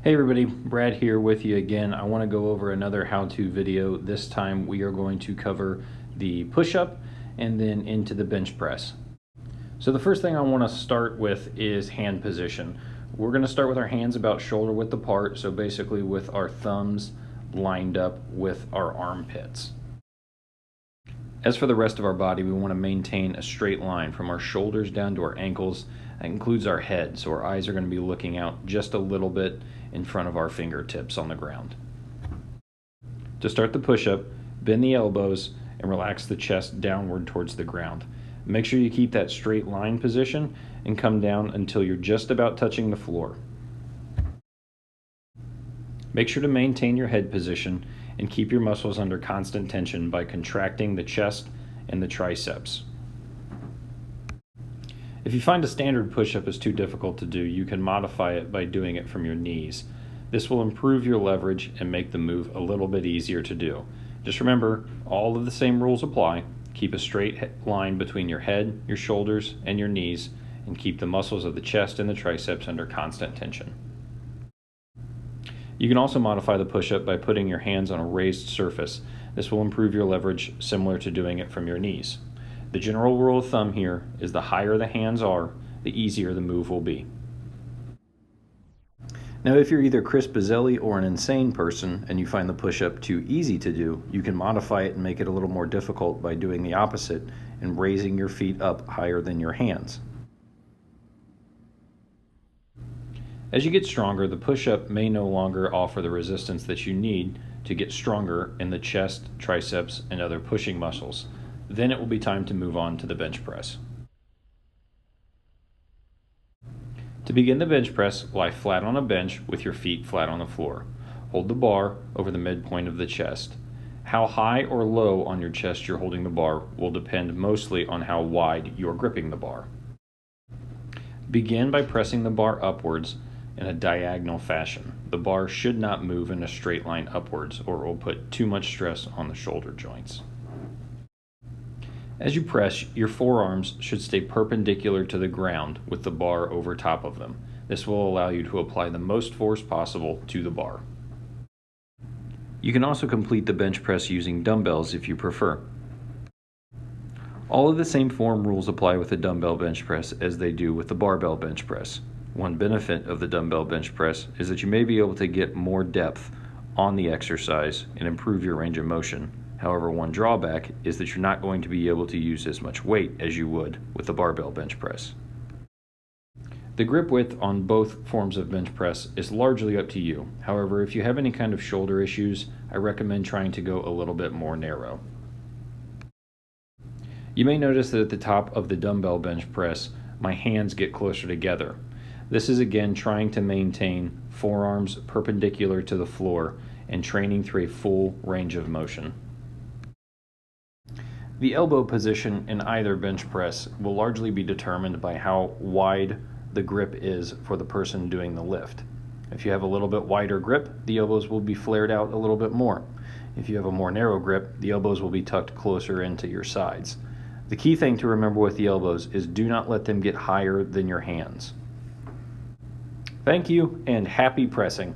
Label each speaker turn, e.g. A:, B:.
A: Hey everybody, Brad here with you again. I want to go over another how-to video. This time we are going to cover the push-up and then into the bench press. So the first thing I want to start with is hand position. We're going to start with our hands about shoulder width apart, so basically with our thumbs lined up with our armpits. As for the rest of our body, we want to maintain a straight line from our shoulders down to our ankles. That includes our head, so our eyes are going to be looking out just a little bit in front of our fingertips on the ground. To start the push-up, bend the elbows and relax the chest downward towards the ground. Make sure you keep that straight line position and come down until you're just about touching the floor. Make sure to maintain your head position and keep your muscles under constant tension by contracting the chest and the triceps. If you find a standard push-up is too difficult to do, you can modify it by doing it from your knees. This will improve your leverage and make the move a little bit easier to do. Just remember, all of the same rules apply. Keep a straight line between your head, your shoulders, and your knees, and keep the muscles of the chest and the triceps under constant tension. You can also modify the push-up by putting your hands on a raised surface. This will improve your leverage similar to doing it from your knees. The general rule of thumb here is the higher the hands are, the easier the move will be. Now if you're either Chris Bazzelli or an insane person and you find the push-up too easy to do, you can modify it and make it a little more difficult by doing the opposite and raising your feet up higher than your hands. As you get stronger, the push-up may no longer offer the resistance that you need to get stronger in the chest, triceps, and other pushing muscles. Then it will be time to move on to the bench press. To begin the bench press, lie flat on a bench with your feet flat on the floor. Hold the bar over the midpoint of the chest. How high or low on your chest you're holding the bar will depend mostly on how wide you're gripping the bar. Begin by pressing the bar upwards in a diagonal fashion. The bar should not move in a straight line upwards or it will put too much stress on the shoulder joints. As you press, your forearms should stay perpendicular to the ground with the bar over top of them. This will allow you to apply the most force possible to the bar. You can also complete the bench press using dumbbells if you prefer. All of the same form rules apply with the dumbbell bench press as they do with the barbell bench press. One benefit of the dumbbell bench press is that you may be able to get more depth on the exercise and improve your range of motion. However, one drawback is that you're not going to be able to use as much weight as you would with the barbell bench press. The grip width on both forms of bench press is largely up to you. However, if you have any kind of shoulder issues, I recommend trying to go a little bit more narrow. You may notice that at the top of the dumbbell bench press, my hands get closer together. This is again trying to maintain forearms perpendicular to the floor and training through a full range of motion. The elbow position in either bench press will largely be determined by how wide the grip is for the person doing the lift. If you have a little bit wider grip, the elbows will be flared out a little bit more. If you have a more narrow grip, the elbows will be tucked closer into your sides. The key thing to remember with the elbows is do not let them get higher than your hands. Thank you and happy pressing.